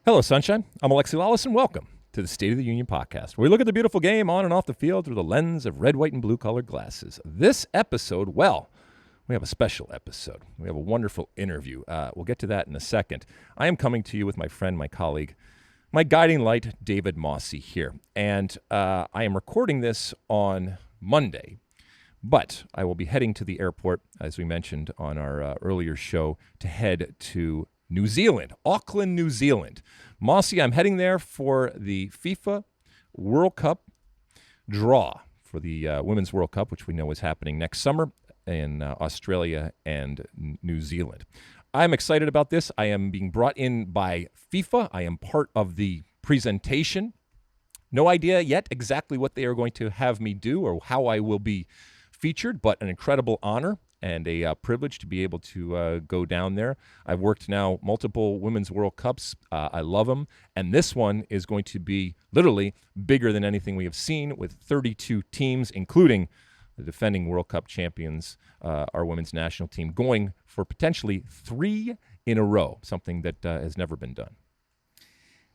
Hello, Sunshine. I'm Alexi Lalas, and welcome to the State of the Union podcast, where we look at the beautiful game on and off the field through the lens of red, white, and blue colored glasses. This episode, we have a special episode. We have a wonderful interview. We'll get to that in a second. I am coming to you with my friend, my colleague, my guiding light, David Mosse here. And I am recording this on Monday, but I will be heading to the airport, as we mentioned on our earlier show, to head to New Zealand, Auckland, New Zealand. Mosse, I'm heading there for the FIFA World Cup draw for the Women's World Cup, which we know is happening next summer in Australia and New Zealand. I'm excited about this. I am being brought in by FIFA. I am part of the presentation. No idea yet exactly what they are going to have me do or how I will be featured, but an incredible honor and a privilege to be able to go down there. I've worked now multiple Women's World Cups. I love them. And this one is going to be literally bigger than anything we have seen, with 32 teams, including the defending World Cup champions, our women's national team, going for potentially 3 in a row, something that has never been done.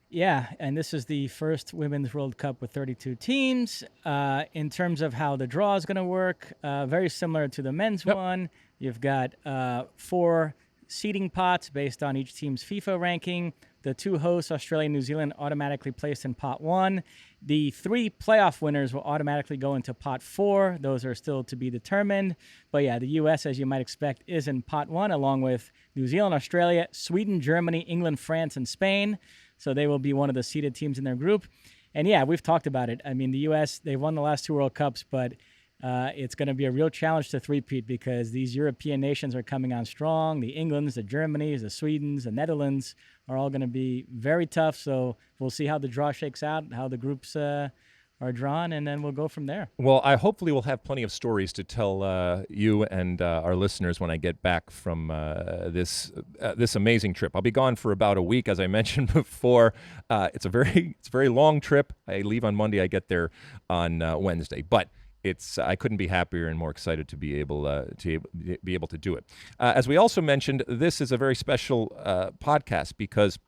Yeah, and this is the first Women's World Cup with 32 teams. In terms of how the draw is going to work, very similar to the men's one. You've got 4 seeding pots based on each team's FIFA ranking. The 2 hosts, Australia and New Zealand, automatically placed in pot 1. The 3 playoff winners will automatically go into pot 4. Those are still to be determined. But yeah, the U.S., as you might expect, is in pot 1, along with New Zealand, Australia, Sweden, Germany, England, France, and Spain. So they will be one of the seeded teams in their group. And yeah, we've talked about it. I mean, the U.S., they've won the last 2 World Cups, but it's going to be a real challenge to three-peat because these European nations are coming on strong. The Englands, the Germanys, the Swedens, the Netherlands are all going to be very tough. So we'll see how the draw shakes out, how the groups are drawn, and then we'll go from there. Well, I hopefully will have plenty of stories to tell you and our listeners when I get back from this amazing trip. I'll be gone for about a week, as I mentioned before. It's a very long trip. I leave on Monday. I get there on Wednesday, but I couldn't be happier and more excited to be able to do it. As we also mentioned, this is a very special podcast because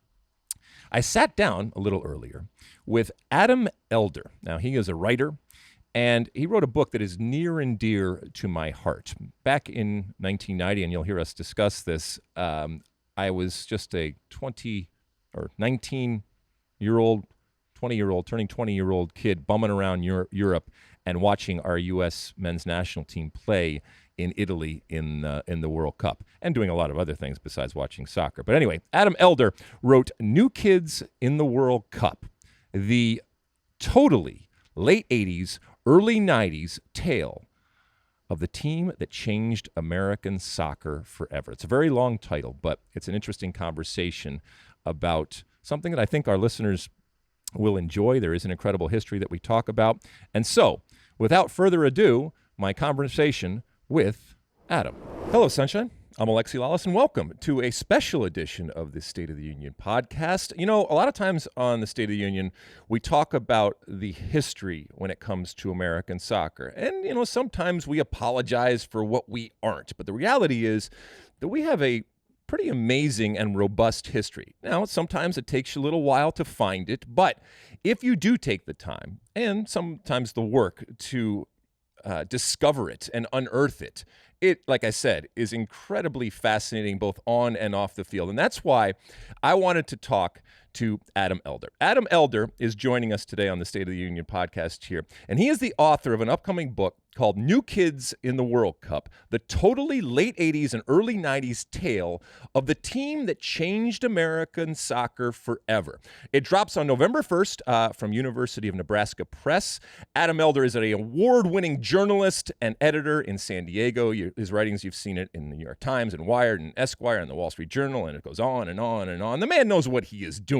I sat down a little earlier with Adam Elder. Now, he is a writer, and he wrote a book that is near and dear to my heart. Back in 1990, and you'll hear us discuss this, I was just a 19-year-old, 20-year-old, turning 20-year-old kid bumming around Europe and watching our U.S. men's national team play in Italy in the World Cup, and doing a lot of other things besides watching soccer. But anyway, Adam Elder wrote New Kids in the World Cup, the totally late 80s, early 90s tale of the team that changed American soccer forever. It's a very long title, but it's an interesting conversation about something that I think our listeners will enjoy. There is an incredible history that we talk about. And so, without further ado, my conversation with Adam. Hello, Sunshine. I'm Alexi Lalas, and welcome to a special edition of the State of the Union podcast. You know, a lot of times on the State of the Union, we talk about the history when it comes to American soccer. And, you know, sometimes we apologize for what we aren't. But the reality is that we have a pretty amazing and robust history. Now, sometimes it takes you a little while to find it, but if you do take the time and sometimes the work to discover it and unearth it, it, like I said, is incredibly fascinating both on and off the field. And that's why I wanted to talk to Adam Elder. Adam Elder is joining us today on the State of the Union podcast here, and he is the author of an upcoming book called New Kids in the World Cup, the totally late 80s and early 90s tale of the team that changed American soccer forever. It drops on November 1st from University of Nebraska Press. Adam Elder is an award-winning journalist and editor in San Diego. His writings, you've seen it in the New York Times and Wired and Esquire and the Wall Street Journal, and it goes on and on and on. The man knows what he is doing.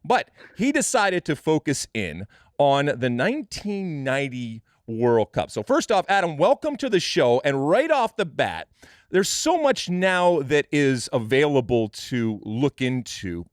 But he decided to focus in on the 1990 World Cup. So first off, Adam, welcome to the show. And right off the bat, there's so much now that is available to look into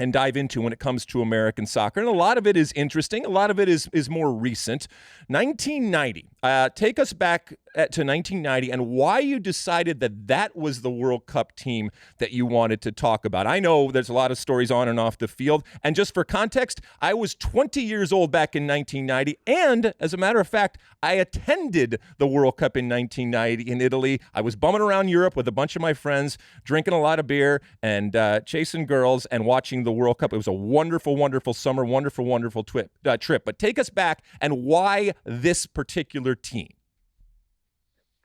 and dive into when it comes to American soccer. And a lot of it is interesting. A lot of it is more recent. 1990. Take us back to 1990 and why you decided that was the World Cup team that you wanted to talk about. I know there's a lot of stories on and off the field. And just for context, I was 20 years old back in 1990. And as a matter of fact, I attended the World Cup in 1990 in Italy. I was bumming around Europe with a bunch of my friends, drinking a lot of beer and chasing girls and watching the World Cup. It was a wonderful, wonderful summer, wonderful trip. But take us back and why this particular team?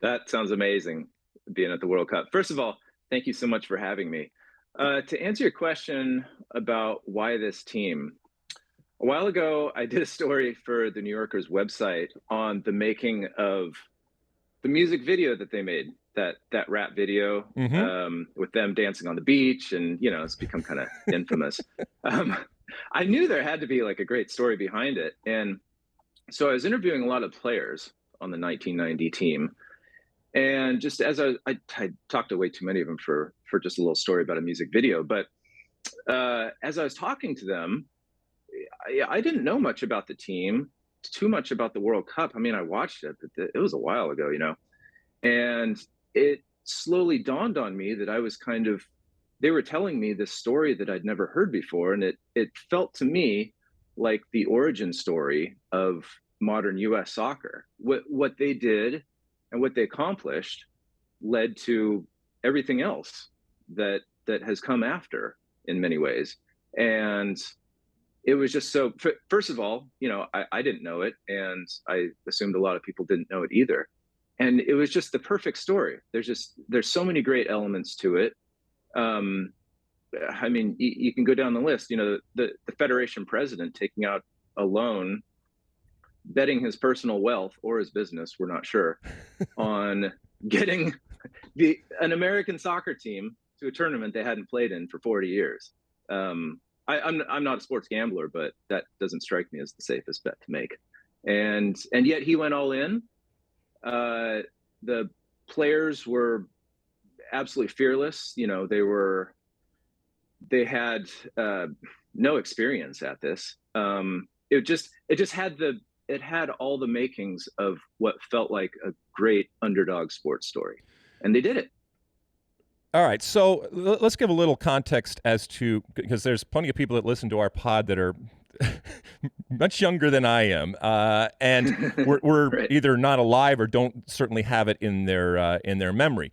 That sounds amazing, being at the World Cup. First of all, thank you so much for having me. To answer your question about why this team, a while ago, I did a story for the New Yorker's website on the making of the music video that they made, that rap video with them dancing on the beach, and it's become kind of infamous. I knew there had to be like a great story behind it, and so I was interviewing a lot of players on the 1990 team, and just as I talked to way too many of them for just a little story about a music video, but as I was talking to them, I didn't know much about the team, too much about the World Cup. I mean, I watched it, but it was a while ago, and it slowly dawned on me that I was they were telling me this story that I'd never heard before. And it felt to me like the origin story of modern US soccer. What they did and what they accomplished led to everything else that has come after in many ways. And it was just so, first of all, I didn't know it, and I assumed a lot of people didn't know it either. And it was just the perfect story. There's so many great elements to it. I mean, you can go down the list, the Federation president taking out a loan, betting his personal wealth or his business, we're not sure, on getting an American soccer team to a tournament they hadn't played in for 40 years. I'm not a sports gambler, but that doesn't strike me as the safest bet to make. And yet he went all in. The players were absolutely fearless. They had no experience at this. It had all the makings of what felt like a great underdog sports story, and they did it. All right, so let's give a little context because there's plenty of people that listen to our pod that are much younger than I am, and we're Right. either not alive or don't certainly have it in their memory.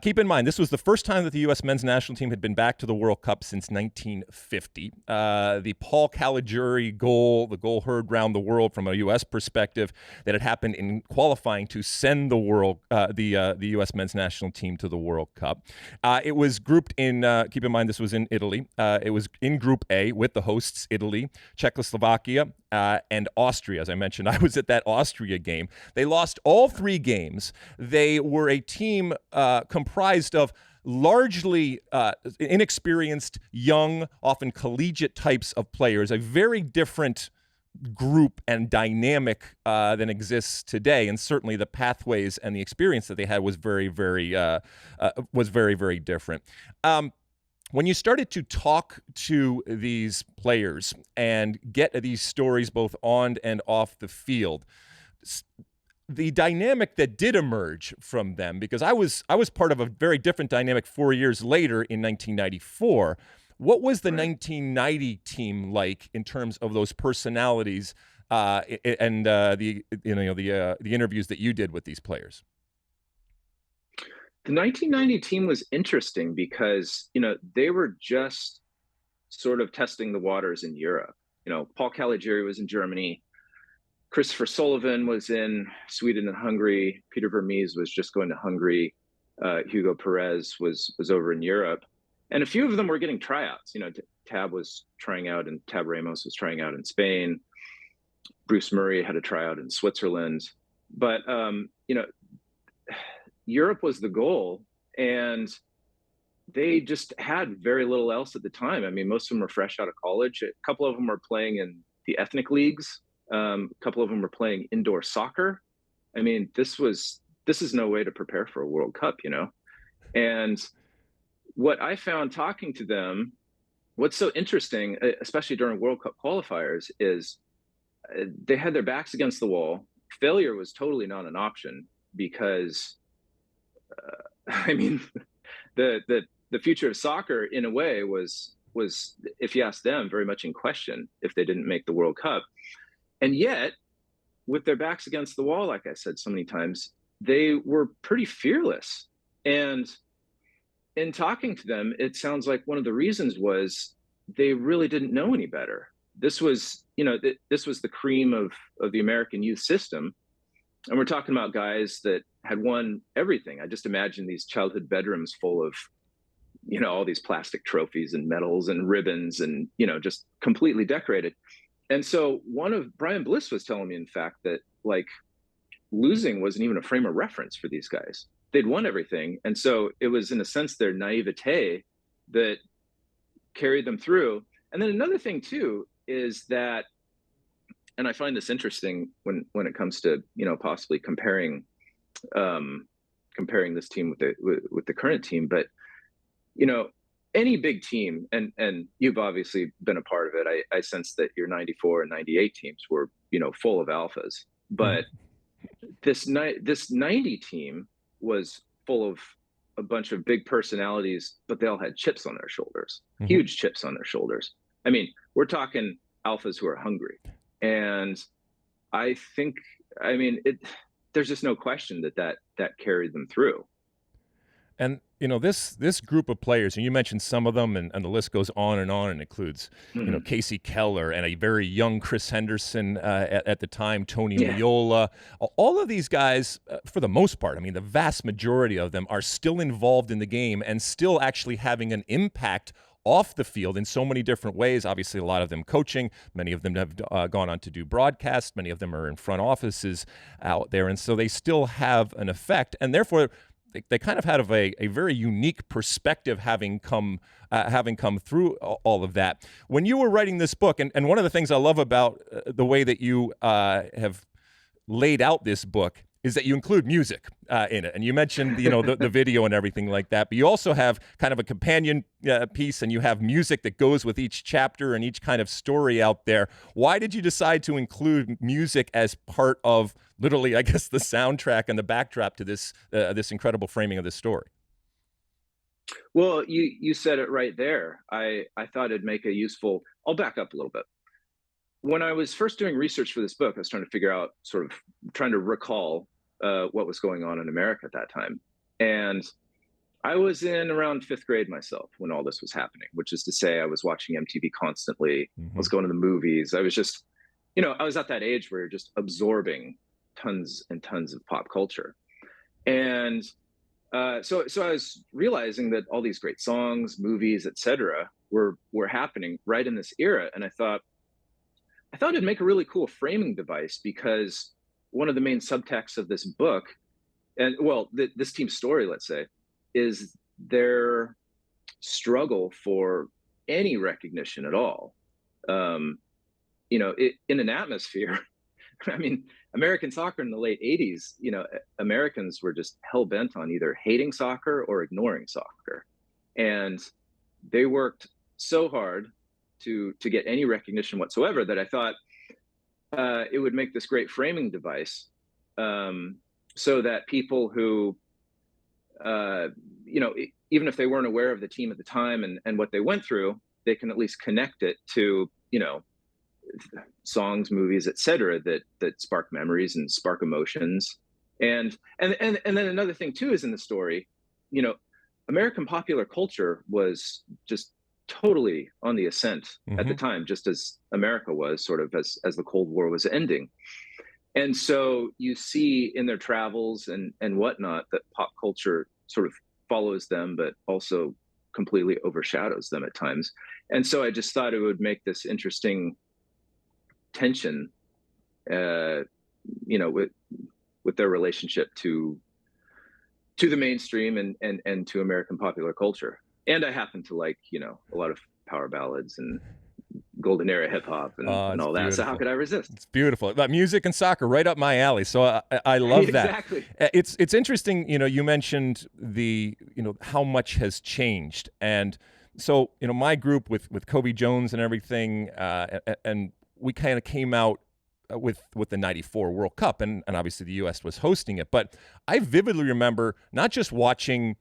Keep in mind, this was the first time that the U.S. men's national team had been back to the World Cup since 1950. The Paul Caligiuri goal, the goal heard round the world from a U.S. perspective, that had happened in qualifying to send the U.S. men's national team to the World Cup. It was grouped in. Keep in mind, this was in Italy. It was in Group A with the hosts, Italy, Czechoslovakia, and Austria. As I mentioned, I was at that Austria game. They lost all three games. They were a team comprised of largely inexperienced, young, often collegiate types of players, a very different group and dynamic than exists today, and certainly the pathways and the experience that they had was very, very different. When you started to talk to these players and get these stories both on and off the field, the dynamic that did emerge from them, because I was part of a very different dynamic 4 years later in 1994. What was the 1990 team like in terms of those personalities and the interviews that you did with these players? The 1990 team was interesting because, they were just sort of testing the waters in Europe. Paul Caligiuri was in Germany. Christopher Sullivan was in Sweden and Hungary. Peter Vermees was just going to Hungary. Hugo Perez was over in Europe. And a few of them were getting tryouts. Tab was trying out, and Tab Ramos was trying out in Spain. Bruce Murray had a tryout in Switzerland. But, Europe was the goal, and they just had very little else at the time. I mean, most of them were fresh out of college. A couple of them were playing in the ethnic leagues. A couple of them were playing indoor soccer. I mean, this is no way to prepare for a World Cup, And what I found talking to them what's so interesting, especially during World Cup qualifiers, is they had their backs against the wall. Failure was totally not an option because, I mean, the future of soccer in a way was, if you ask them, very much in question if they didn't make the World Cup. And yet, with their backs against the wall, like I said so many times, they were pretty fearless. And in talking to them, it sounds like one of the reasons was they really didn't know any better. This was, this was the cream of the American youth system. And we're talking about guys that had won everything. I just imagine these childhood bedrooms full of, all these plastic trophies and medals and ribbons and, just completely decorated. And so Brian Bliss was telling me, in fact, that like losing wasn't even a frame of reference for these guys. They'd won everything. And so it was, in a sense, their naivete that carried them through. And then another thing too is that, and I find this interesting when it comes to, possibly comparing this team with the current team, but any big team, and you've obviously been a part of it. I sense that your 94 and 98 teams were, full of alphas, but this 90 team was full of a bunch of big personalities, but they all had chips on their shoulders, huge chips on their shoulders. I mean, we're talking alphas who are hungry. And I think, there's just no question that carried them through. And, this group of players, and you mentioned some of them, and the list goes on and includes, Casey Keller and a very young Chris Henderson at the time, Tony Meola. All of these guys, for the most part, the vast majority of them are still involved in the game and still actually having an impact off the field in so many different ways. Obviously, a lot of them coaching. Many of them have gone on to do broadcasts. Many of them are in front offices out there. And so they still have an effect. And therefore, they kind of had a very unique perspective having come through all of that. When you were writing this book, and one of the things I love about the way that you have laid out this book is that you include music in it. And you mentioned, the video and everything like that, but you also have kind of a companion piece, and you have music that goes with each chapter and each kind of story out there. Why did you decide to include music as part of, literally, I guess, the soundtrack and the backdrop to this incredible framing of this story? Well, you said it right there. I thought it'd make a useful, I'll back up a little bit. When I was first doing research for this book, I was trying to figure out, trying to recall what was going on in America at that time. And I was in around 5th grade myself when all this was happening, which is to say I was watching MTV constantly. I was going to the movies. I was just, I was at that age where you're just absorbing tons and tons of pop culture. And so I was realizing that all these great songs, movies, etc., were happening right in this era. And I thought it'd make a really cool framing device, because one of the main subtexts of this book, and this team's story, let's say, is their struggle for any recognition at all. In an atmosphere, American soccer in the late 80s, Americans were just hell bent on either hating soccer or ignoring soccer. And they worked so hard to get any recognition whatsoever that I thought it would make this great framing device, so that people who, even if they weren't aware of the team at the time and what they went through, they can at least connect it to, songs, movies, etc., that spark memories and spark emotions. And then another thing too is, in the story, American popular culture was just totally on the ascent at the time, just as America was, sort of as the Cold War was ending. And so you see in their travels and whatnot that pop culture sort of follows them, but also completely overshadows them at times. And so I just thought it would make this interesting tension, with their relationship to the mainstream and to American popular culture. And I happen to like, a lot of power ballads and golden era hip hop and all that. Beautiful. So how could I resist? It's beautiful. Music and soccer, right up my alley. So I love that. Exactly. It's interesting. You mentioned how much has changed, and So, my group with Kobe Jones and everything, and we kind of came out with the 94 World Cup, and obviously the U.S. was hosting it. But I vividly remember not just watching,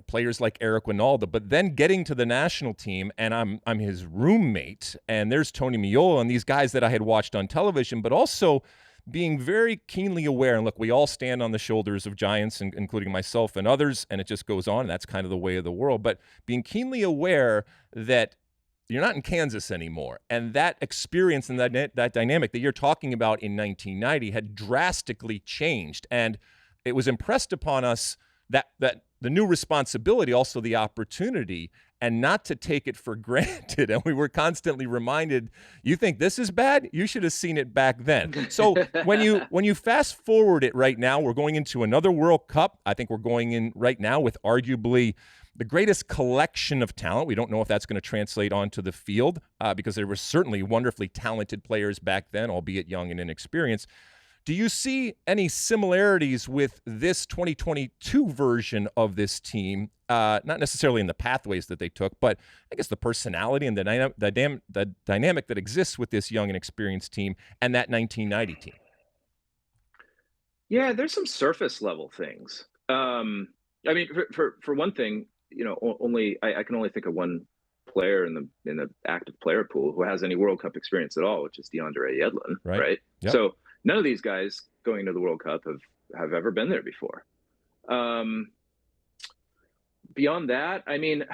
players like Eric Winalda, but then getting to the national team, and I'm his roommate, and there's Tony Miola and these guys that I had watched on television, but also being very keenly aware. And look, we all stand on the shoulders of giants, including myself and others, and it just goes on. That's kind of the way of the world. But being keenly aware that you're not in Kansas anymore. And that experience and that dynamic that you're talking about in 1990 had drastically changed. And it was impressed upon us that the new responsibility, also the opportunity, and not to take it for granted. And we were constantly reminded, you think this is bad? You should have seen it back then. So when you fast forward it right now, we're going into another World Cup. I think we're going in right now with arguably the greatest collection of talent. We don't know if that's going to translate onto the field because there were certainly wonderfully talented players back then, albeit young and inexperienced. Do you see any similarities with this 2022 version of this team? Not necessarily in the pathways that they took, but I guess the personality and the dynamic that exists with this young and experienced team and that 1990 team. Yeah, there's some surface level things. I mean, for one thing, I can only think of one player in the active player pool who has any World Cup experience at all, which is DeAndre Yedlin, right? Yep. So none of these guys going to the World Cup have ever been there before. Beyond that, I mean,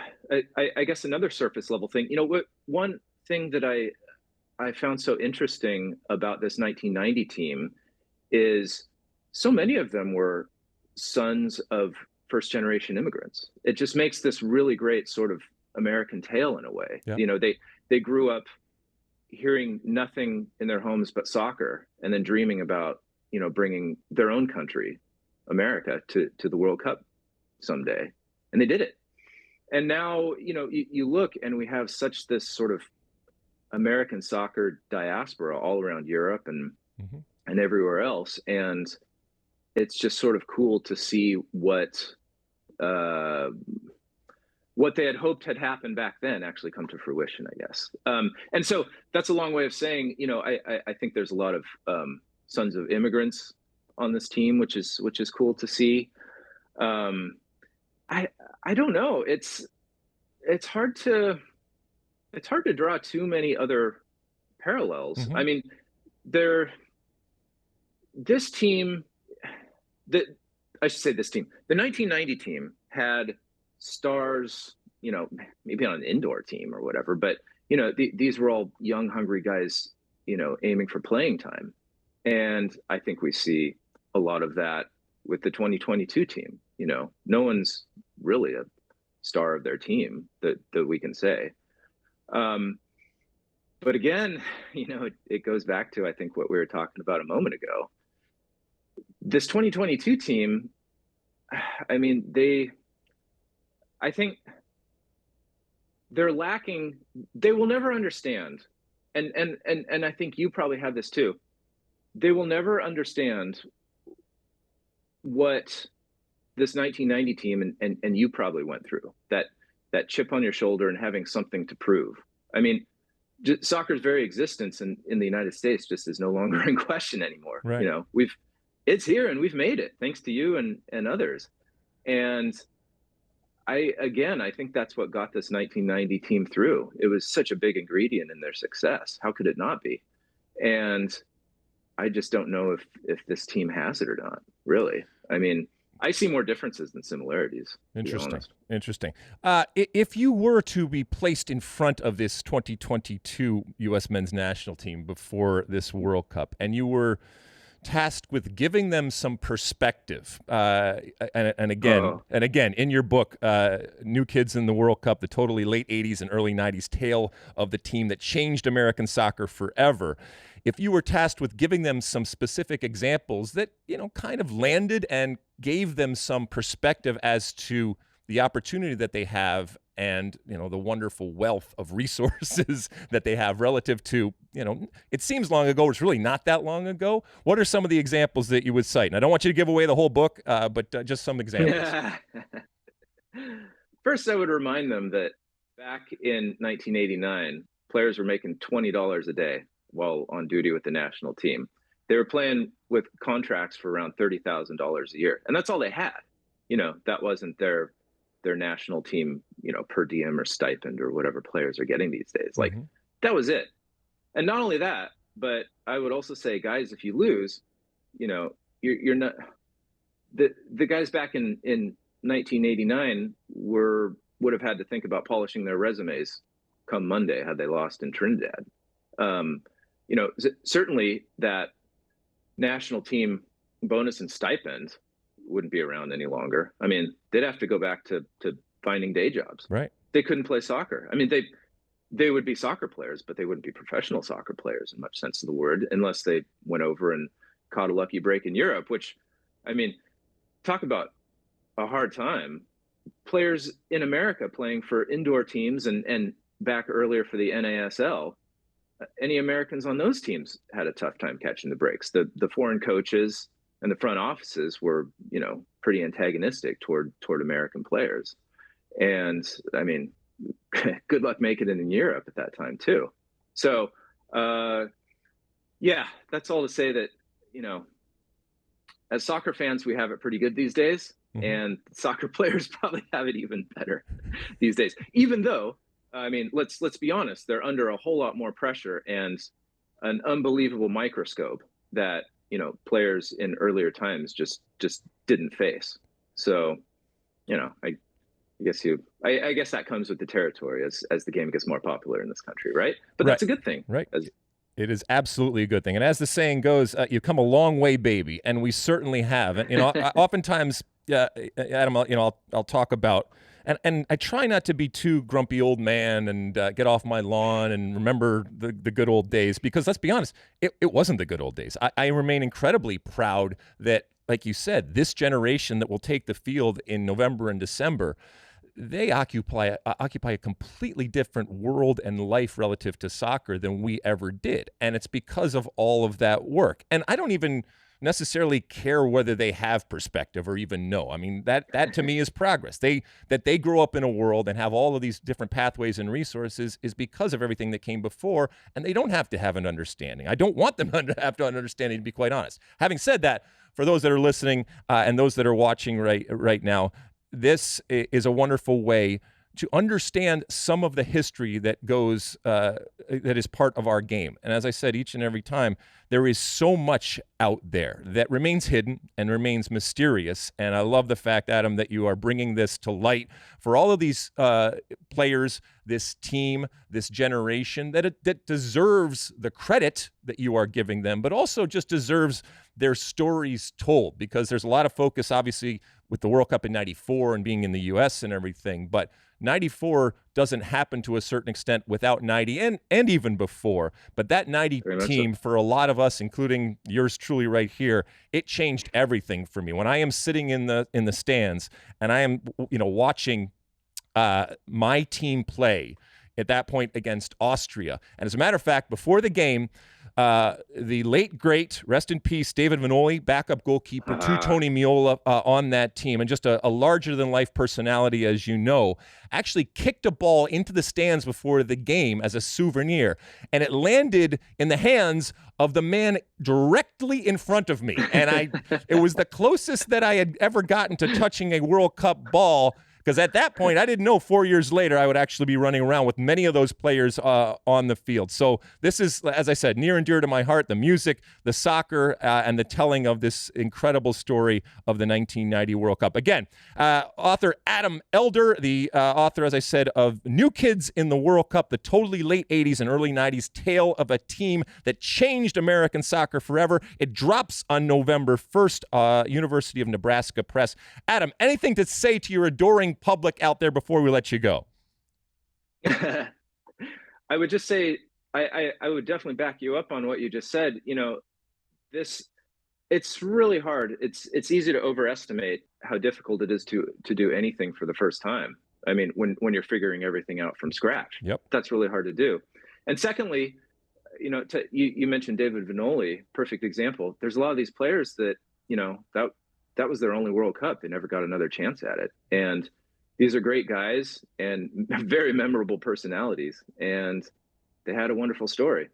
I guess another surface level thing, one thing that I found so interesting about this 1990 team is so many of them were sons of first generation immigrants. It just makes this really great sort of American tale in a way. Yeah. They grew up hearing nothing in their homes but soccer, and then dreaming about, bringing their own country, America, to the World Cup someday. And they did it. And now, you look and we have such this sort of American soccer diaspora all around Europe and everywhere else. And it's just sort of cool to see what they had hoped had happened back then actually come to fruition, I guess. And so that's a long way of saying, I think there's a lot of sons of immigrants on this team, which is cool to see. I don't know. It's hard to draw too many other parallels. I mean, this team, the 1990 team had stars, maybe on an indoor team or whatever, but these were all young, hungry guys, aiming for playing time. And I think we see a lot of that with the 2022 team. No one's really a star of their team that we can say. But again, it goes back to, I think, what we were talking about a moment ago. This 2022 team, I mean, I think they're lacking. They will never understand, and I think you probably have this too. They will never understand what this 1990 team and you probably went through, that chip on your shoulder and having something to prove. I mean, soccer's very existence in the United States just is no longer in question anymore. Right. It's here and we've made it thanks to you and others. And I think that's what got this 1990 team through. It was such a big ingredient in their success. How could it not be? And I just don't know if this team has it or not, really. I mean, I see more differences than similarities. Interesting. If you were to be placed in front of this 2022 U.S. men's national team before this World Cup, and you were tasked with giving them some perspective, and again, in your book, New Kids in the World Cup, the totally late 80s and early 90s tale of the team that changed American soccer forever. If you were tasked with giving them some specific examples that, kind of landed and gave them some perspective as to the opportunity that they have and, the wonderful wealth of resources that they have relative to, it seems long ago, it's really not that long ago. What are some of the examples that you would cite? And I don't want you to give away the whole book, but just some examples. First, I would remind them that back in 1989, players were making $20 a day while on duty with the national team. They were playing with contracts for around $30,000 a year, and that's all they had. That wasn't their national team, per diem or stipend or whatever players are getting these days. Like, that was it. And not only that, but I would also say, guys, if you lose, you're not the guys back in 1989 would have had to think about polishing their resumes come Monday had they lost in Trinidad. Certainly that national team bonus and stipend wouldn't be around any longer. I mean, they'd have to go back to finding day jobs. Right. They couldn't play soccer. I mean, they would be soccer players, but they wouldn't be professional soccer players in much sense of the word, unless they went over and caught a lucky break in Europe, which, I mean, talk about a hard time. Players in America playing for indoor teams and back earlier for the NASL, any Americans on those teams had a tough time catching the breaks. The foreign coaches and the front offices were, pretty antagonistic toward American players. And I mean, good luck making it in Europe at that time too. So, yeah, that's all to say that, as soccer fans, we have it pretty good these days. And soccer players probably have it even better these days, even though, I mean, let's be honest, they're under a whole lot more pressure and an unbelievable microscope that, players in earlier times just didn't face. So, I guess that comes with the territory as the game gets more popular in this country, right? But that's a good thing. Right. It is absolutely a good thing. And as the saying goes, you've come a long way, baby. And we certainly have. And, oftentimes, Adam, I'll talk about, and I try not to be too grumpy old man and get off my lawn and remember the good old days, because let's be honest, it wasn't the good old days. I remain incredibly proud that, like you said, this generation that will take the field in November and December, they occupy a completely different world and life relative to soccer than we ever did. And it's because of all of that work. And I don't even necessarily care whether they have perspective or even know. I mean, that to me is progress. That they grow up in a world and have all of these different pathways and resources is because of everything that came before, and they don't have to have an understanding. I don't want them to have to have an understanding, to be quite honest. Having said that, for those that are listening and those that are watching right now, this is a wonderful way to understand some of the history that goes, that is part of our game. And as I said, each and every time, there is so much out there that remains hidden and remains mysterious. And I love the fact, Adam, that you are bringing this to light for all of these players, this team, this generation, that deserves the credit that you are giving them, but also just deserves their stories told, because there's a lot of focus, obviously, with the World Cup in '94 and being in the U.S. and everything, but '94 doesn't happen to a certain extent without '90 and even before. But that '90 team, for a lot of us, including yours truly right here, it changed everything for me. When I am sitting in the stands and I am watching my team play at that point against Austria, and as a matter of fact, before the game, the late, great, rest in peace, David Mosse, backup goalkeeper to Tony Meola on that team, and just a larger-than-life personality, as you know, actually kicked a ball into the stands before the game as a souvenir, and it landed in the hands of the man directly in front of me. And it was the closest that I had ever gotten to touching a World Cup ball, because at that point, I didn't know 4 years later I would actually be running around with many of those players on the field. So this is, as I said, near and dear to my heart, the music, the soccer, and the telling of this incredible story of the 1990 World Cup. Again, author Adam Elder, the author, as I said, of New Kids in the World Cup, the totally late 80s and early 90s tale of a team that changed American soccer forever. It drops on November 1st, University of Nebraska Press. Adam, anything to say to your adoring public out there before we let you go? I would just say I would definitely back you up on what you just said. It's really hard. It's easy to overestimate how difficult it is to do anything for the first time. I mean, when you're figuring everything out from scratch. Yep. That's really hard to do. And secondly, you mentioned David Vinoli, perfect example. There's a lot of these players that that was their only World Cup. They never got another chance at it. And these are great guys and very memorable personalities, and they had a wonderful story.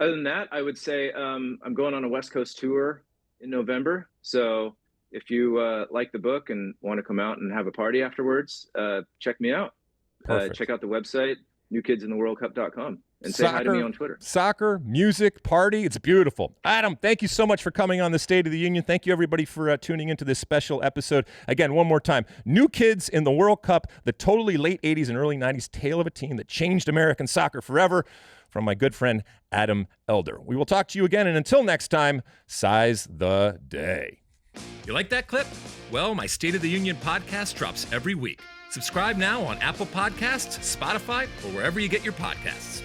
Other than that, I would say I'm going on a West Coast tour in November. So if you like the book and want to come out and have a party afterwards, check me out. Check out the website, newkidsintheworldcup.com, and say hi to me on Twitter. Soccer, music, party. It's beautiful. Adam, thank you so much for coming on the State of the Union. Thank you, everybody, for tuning into this special episode. Again, one more time, New Kids in the World Cup, the totally late 80s and early 90s tale of a team that changed American soccer forever, from my good friend Adam Elder. We will talk to you again, and until next time, size the day. You like that clip? Well, my State of the Union podcast drops every week. Subscribe now on Apple Podcasts, Spotify, or wherever you get your podcasts.